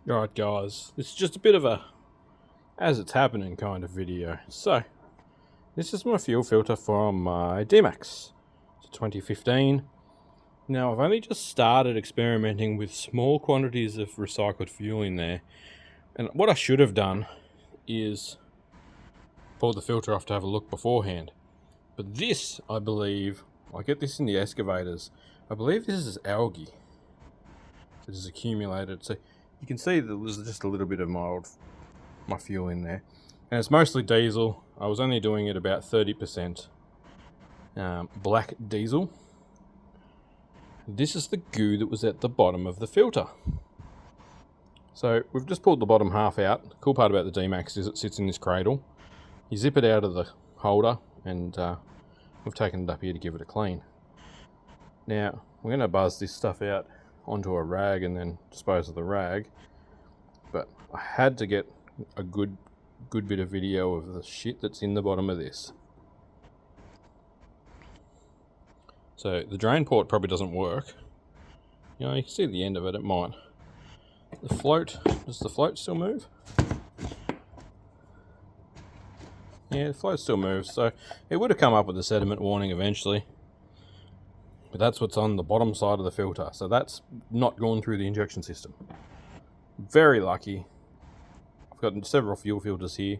Alright guys, this is just a bit of a as it's happening kind of video. So, this is my fuel filter from my D-Max. It's a 2015. Now I've only just started experimenting with small quantities of recycled fuel in there. And what I should have done is pull the filter off to have a look beforehand. But this, I believe, I get this in the excavators. I believe this is algae that is accumulated. So you can see that there's just a little bit of my fuel in there. And it's mostly diesel. I was only doing it about 30% black diesel. This is the goo that was at the bottom of the filter. So we've just pulled the bottom half out. The cool part about the D-Max is it sits in this cradle. You zip it out of the holder and we've taken it up here to give it a clean. Now we're going to buzz this stuff out onto a rag and then dispose of the rag. But I had to get a good bit of video of the shit that's in the bottom of this. So the drain port probably doesn't work. You know, you can see the end of it, it might. The float, does the float still move? Yeah, the float still moves, so it would have come up with a sediment warning eventually. But that's what's on the bottom side of the filter, so that's not gone through the injection system. Very lucky. I've got several fuel filters here.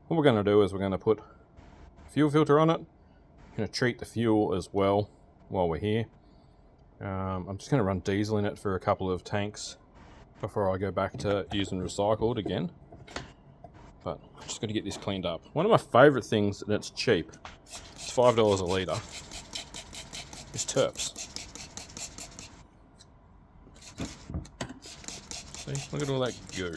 What we're going to do is we're going to put a fuel filter on it. I'm going to treat the fuel as well while we're here. I'm just going to run diesel in it for a couple of tanks before I go back to using recycled again. But I'm just going to get this cleaned up. One of my favourite things, and it's cheap, it's $5 a litre, is terps. See, look at all that goo.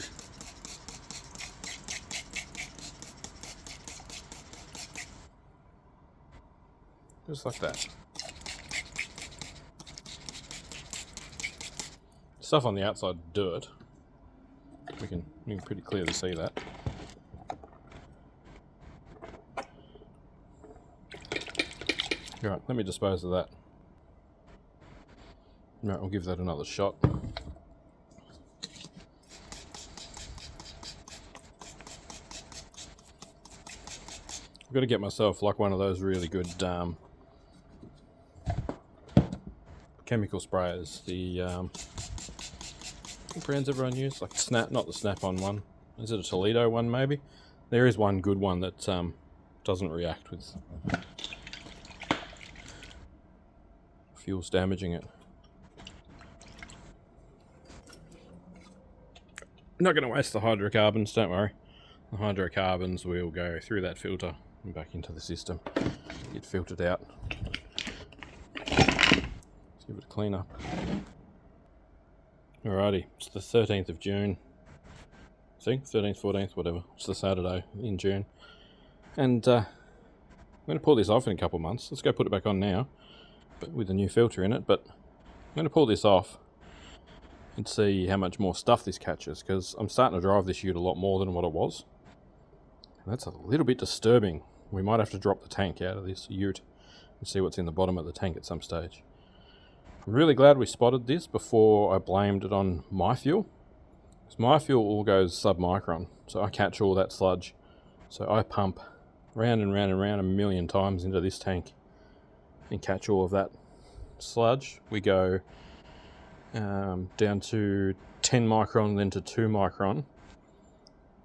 Just like that. Stuff on the outside, dirt. We can pretty clearly see that. Right, let me dispose of that. Right, we'll give that another shot. I've got to get myself like one of those really good chemical sprayers. The what brands everyone uses? Like Snap, not the Snap-on one. Is it a Toledo one maybe? There is one good one that doesn't react with fuels damaging it. I'm not going to waste the hydrocarbons, don't worry. The hydrocarbons will go through that filter and back into the system, get filtered out. Let's give it a clean up. Alrighty, it's the 13th of June. See, 13th, 14th, whatever. It's the Saturday in June. And I'm going to pull this off in a couple of months. Let's go put it back on now, but with a new filter in it. But I'm going to pull this off and see how much more stuff this catches, because I'm starting to drive this ute a lot more than what it was. And that's a little bit disturbing. We might have to drop the tank out of this ute and see what's in the bottom of the tank at some stage. I'm really glad we spotted this before I blamed it on my fuel. Because my fuel all goes sub-micron, so I catch all that sludge. So I pump round and round and round 1,000,000 times into this tank and catch all of that sludge. We go down to 10 micron, then to 2 micron.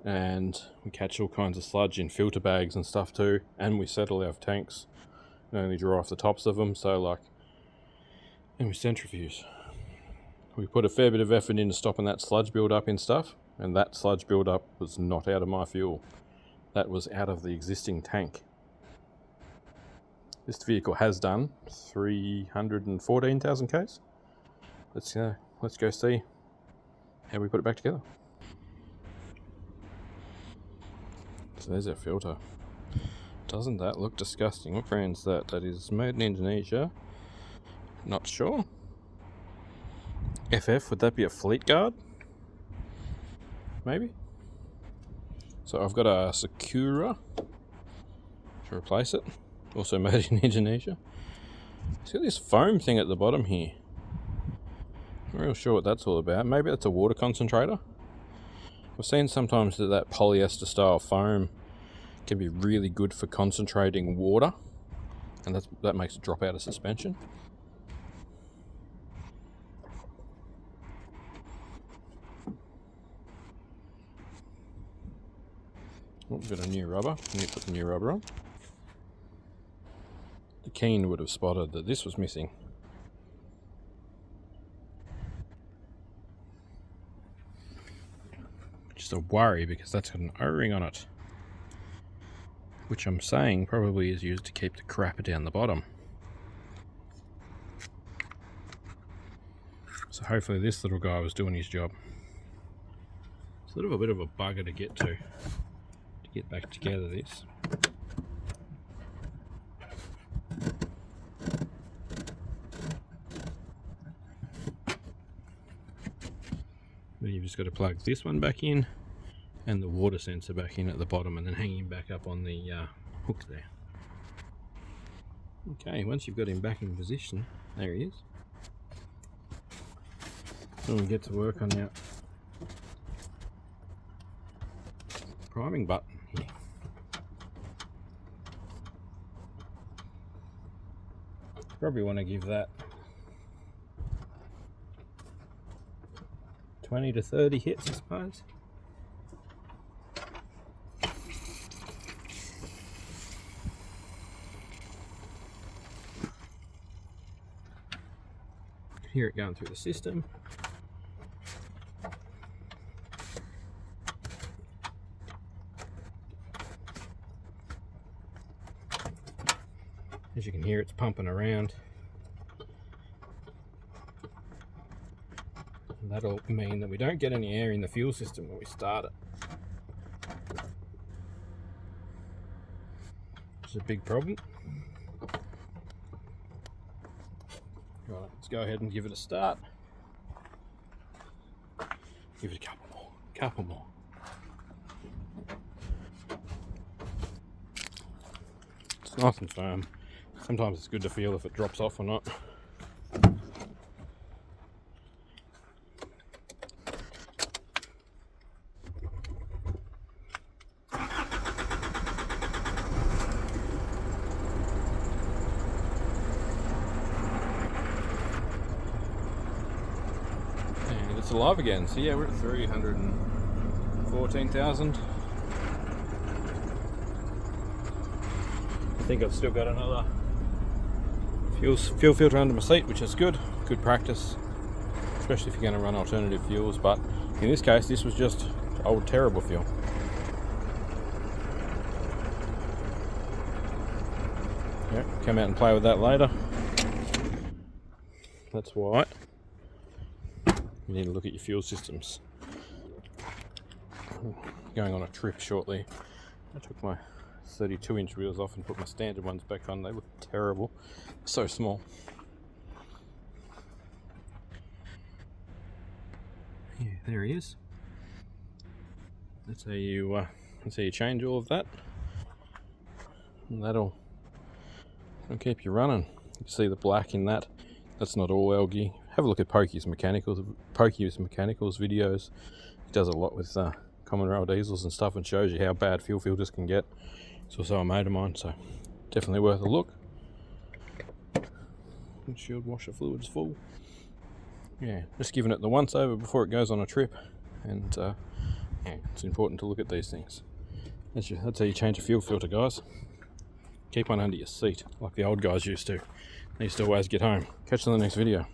And we catch all kinds of sludge in filter bags and stuff too. And we settle our tanks and only draw off the tops of them. So like, and we centrifuge. We put a fair bit of effort into stopping that sludge build up in stuff. And that sludge build up was not out of my fuel. That was out of the existing tank. This vehicle has done 314,000 Ks. Let's go see how we put it back together. So there's our filter. Doesn't that look disgusting? What brand's that? That is made in Indonesia. Not sure. FF, would that be a Fleet Guard? Maybe. So I've got a Sakura to replace it. Also made in Indonesia. It's got this foam thing at the bottom here. Not real sure what that's all about. Maybe that's a water concentrator. I've seen sometimes that polyester style foam can be really good for concentrating water, and that makes it drop out of suspension. Oh, we've got a new rubber. We need to put the new rubber on. The keen would have spotted that this was missing. Just a worry because that's got an O-ring on it, which I'm saying probably is used to keep the crap down the bottom. So hopefully this little guy was doing his job. It's sort of a bit of a bugger to get back together this. Then you've just got to plug this one back in and the water sensor back in at the bottom, and then hang him back up on the hook there. Okay, once you've got him back in position, there he is. Then we get to work on our priming button here. Probably want to give that 20 to 30 hits, I suppose. Hear it going through the system. As you can hear, it's pumping around. And that'll mean that we don't get any air in the fuel system when we start it, which is a big problem. Right, let's go ahead and give it a start. Give it a couple more. It's nice and firm. Sometimes it's good to feel if it drops off or not. And it's alive again. So yeah, we're at 314,000. I think I've still got another fuel filter under my seat, which is good practice, especially if you're going to run alternative fuels. But in this case, this was just old terrible fuel. Yeah, come out and play with that later. That's why you need to look at your fuel systems. Going on a trip shortly. I took my 32-inch wheels off and put my standard ones back on. They look terrible, so small. Yeah, there he is. That's how you change all of that, and that'll keep you running. You can see the black in that. That's not all algae. Have a look at Pokey's Mechanicals videos. He does a lot with common rail diesels and stuff, and shows you how bad fuel filters can get. It's also a mate of mine, so definitely worth a look. Windshield washer fluid's full. Yeah, just giving it the once over before it goes on a trip, and yeah, it's important to look at these things. That's how you change a fuel filter, guys. Keep one under your seat, like the old guys used to. They used to always get home. Catch you in the next video.